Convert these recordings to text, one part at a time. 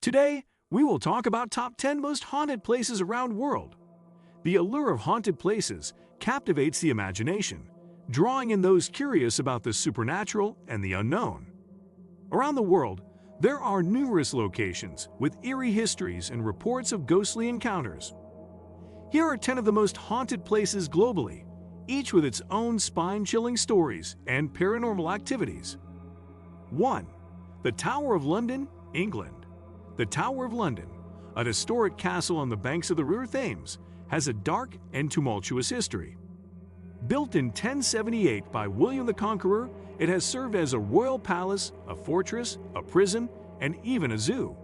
Today, we will talk about top 10 most haunted places around the world. The allure of haunted places captivates the imagination, drawing in those curious about the supernatural and the unknown. Around the world, there are numerous locations with eerie histories and reports of ghostly encounters. Here are 10 of the most haunted places globally, each with its own spine-chilling stories and paranormal activities. 1. The Tower of London, England. The Tower of London, an historic castle on the banks of the River Thames, has a dark and tumultuous history. Built in 1078 by William the Conqueror, it has served as a royal palace, a fortress, a prison, and even a zoo.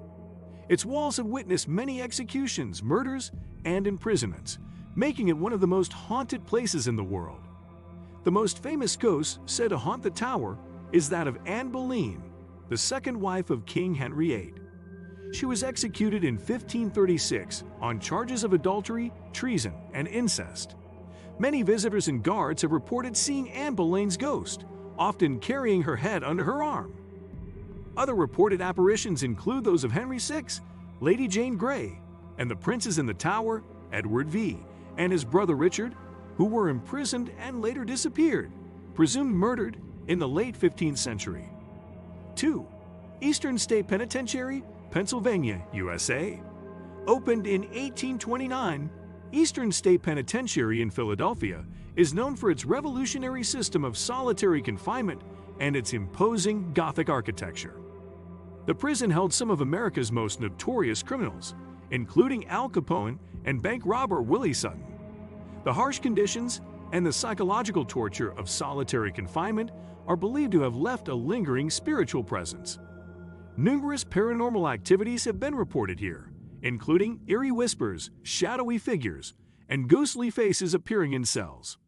Its walls have witnessed many executions, murders, and imprisonments, making it one of the most haunted places in the world. The most famous ghost said to haunt the tower is that of Anne Boleyn, the second wife of King Henry VIII. She was executed in 1536 on charges of adultery, treason, and incest. Many visitors and guards have reported seeing Anne Boleyn's ghost, often carrying her head under her arm. Other reported apparitions include those of Henry VI, Lady Jane Grey, and the princes in the tower, Edward V, and his brother Richard, who were imprisoned and later disappeared, presumed murdered in the late 15th century. 2. Eastern State Penitentiary, Pennsylvania, USA. Opened in 1829, Eastern State Penitentiary in Philadelphia is known for its revolutionary system of solitary confinement and its imposing Gothic architecture. The prison held some of America's most notorious criminals, including Al Capone and bank robber Willie Sutton. The harsh conditions and the psychological torture of solitary confinement are believed to have left a lingering spiritual presence. Numerous paranormal activities have been reported here, including eerie whispers, shadowy figures, and ghostly faces appearing in cells.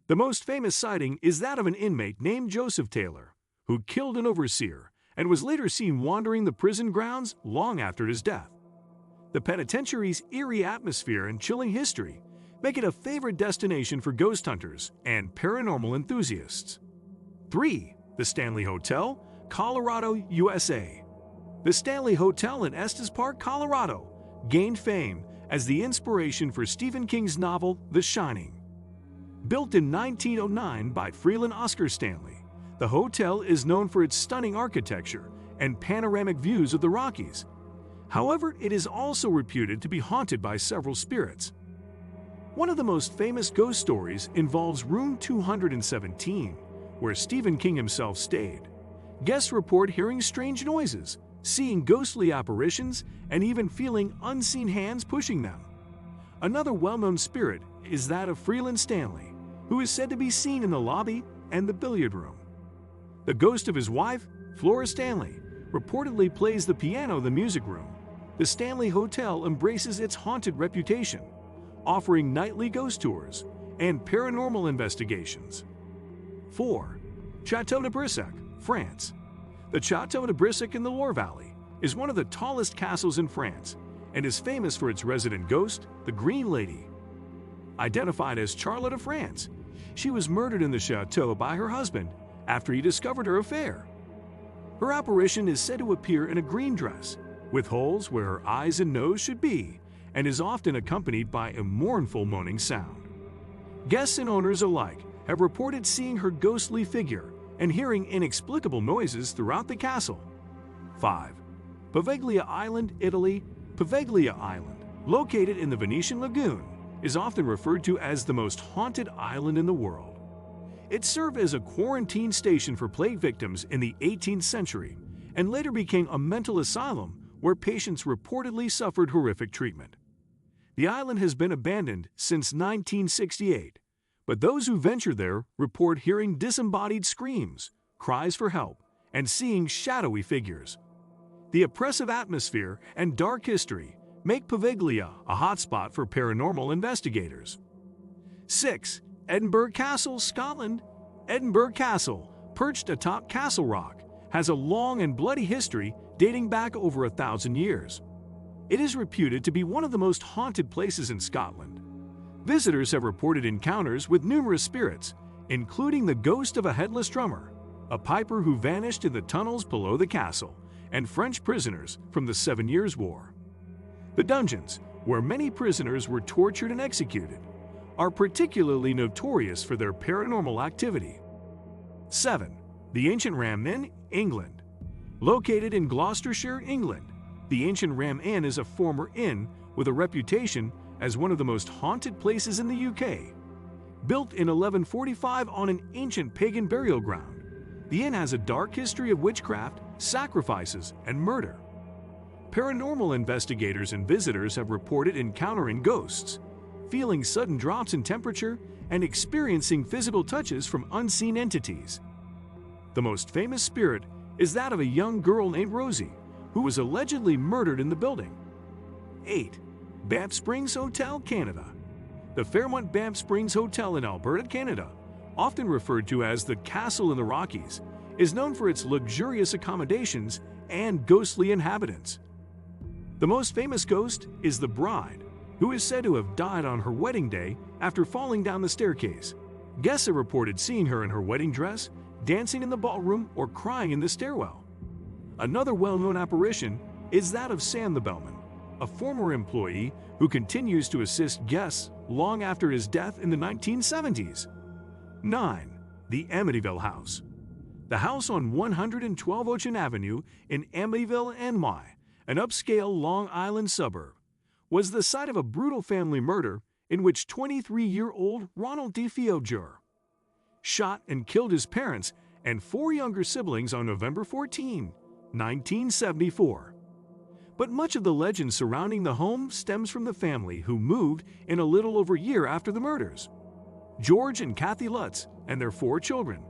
The most famous sighting is that of an inmate named Joseph Taylor, who killed an overseer and was later seen wandering the prison grounds long after his death. The penitentiary's eerie atmosphere and chilling history make it a favorite destination for ghost hunters and paranormal enthusiasts. 3. The Stanley Hotel, Colorado, USA. The Stanley Hotel in Estes Park, Colorado, gained fame as the inspiration for Stephen King's novel The Shining. Built in 1909 by Freeland Oscar Stanley, the hotel is known for its stunning architecture and panoramic views of the Rockies. However, it is also reputed to be haunted by several spirits. One of the most famous ghost stories involves room 217, where Stephen King himself stayed. Guests report hearing strange noises, seeing ghostly apparitions, and even feeling unseen hands pushing them. Another well-known spirit is that of Freeland Stanley, who is said to be seen in the lobby and the billiard room. The ghost of his wife, Flora Stanley, reportedly plays the piano in the music room. The Stanley Hotel embraces its haunted reputation, offering nightly ghost tours and paranormal investigations. 4. Château de Brissac, France. The Château de Brissac in the Loire Valley is one of the tallest castles in France and is famous for its resident ghost, the Green Lady. Identified as Charlotte of France, she was murdered in the chateau by her husband after he discovered her affair. Her apparition is said to appear in a green dress, with holes where her eyes and nose should be, and is often accompanied by a mournful moaning sound. Guests and owners alike have reported seeing her ghostly figure and hearing inexplicable noises throughout the castle. 5. Poveglia Island, Italy. Poveglia Island, located in the Venetian Lagoon, is often referred to as the most haunted island in the world. It served as a quarantine station for plague victims in the 18th century and later became a mental asylum where patients reportedly suffered horrific treatment. The island has been abandoned since 1968, but those who venture there report hearing disembodied screams, cries for help, and seeing shadowy figures. The oppressive atmosphere and dark history make Poveglia a hotspot for paranormal investigators. 6. Edinburg Castle, Scotland. Edinburg Castle, perched atop Castle Rock, has a long and bloody history dating back over 1,000 years. It is reputed to be one of the most haunted places in Scotland. Visitors have reported encounters with numerous spirits, including the ghost of a headless drummer, a piper who vanished in the tunnels below the castle, and French prisoners from the 7 Years' War. The dungeons, where many prisoners were tortured and executed, are particularly notorious for their paranormal activity. 7. The Ancient Ram Inn, England. Located in Gloucestershire, England, the Ancient Ram Inn is a former inn with a reputation as one of the most haunted places in the UK. Built in 1145 on an ancient pagan burial ground, the inn has a dark history of witchcraft, sacrifices, and murder. Paranormal investigators and visitors have reported encountering ghosts, feeling sudden drops in temperature, and experiencing physical touches from unseen entities. The most famous spirit is that of a young girl named Rosie, who was allegedly murdered in the building. 8. Bamp Springs Hotel, Canada. The Fairmont Bamp Springs Hotel in Alberta, Canada, often referred to as the Castle in the Rockies, is known for its luxurious accommodations and ghostly inhabitants. The most famous ghost is the bride, who is said to have died on her wedding day after falling down the staircase. Guests have reported seeing her in her wedding dress, dancing in the ballroom, or crying in the stairwell. Another well-known apparition is that of Sam the Bellman, a former employee who continues to assist guests long after his death in the 1970s. 9. The Amityville House. The house on 112 Ocean Avenue in Amityville, NY, an upscale Long Island suburb, was the site of a brutal family murder in which 23-year-old Ronald DeFeo Jr. shot and killed his parents and 4 younger siblings on November 14, 1974. But much of the legend surrounding the home stems from the family, who moved in a little over a year after the murders. George and Kathy Lutz and their 4 children,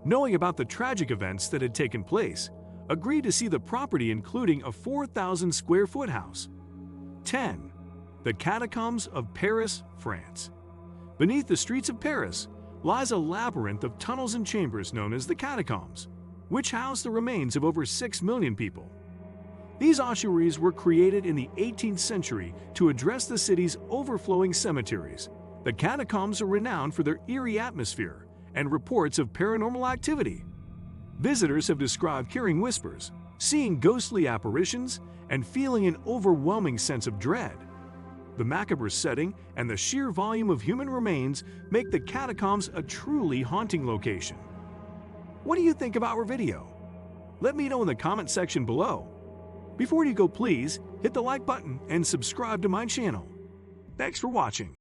knowing about the tragic events that had taken place, agreed to see the property, including a 4,000-square-foot house. 10. The Catacombs of Paris, France. Beneath the streets of Paris lies a labyrinth of tunnels and chambers known as the Catacombs, which house the remains of over 6 million people. These ossuaries were created in the 18th century to address the city's overflowing cemeteries. The catacombs are renowned for their eerie atmosphere and reports of paranormal activity. Visitors have described hearing whispers, seeing ghostly apparitions, and feeling an overwhelming sense of dread. The macabre setting and the sheer volume of human remains make the catacombs a truly haunting location. What do you think about our video? Let me know in the comment section below. Before you go, please hit the like button and subscribe to my channel. Thanks for watching.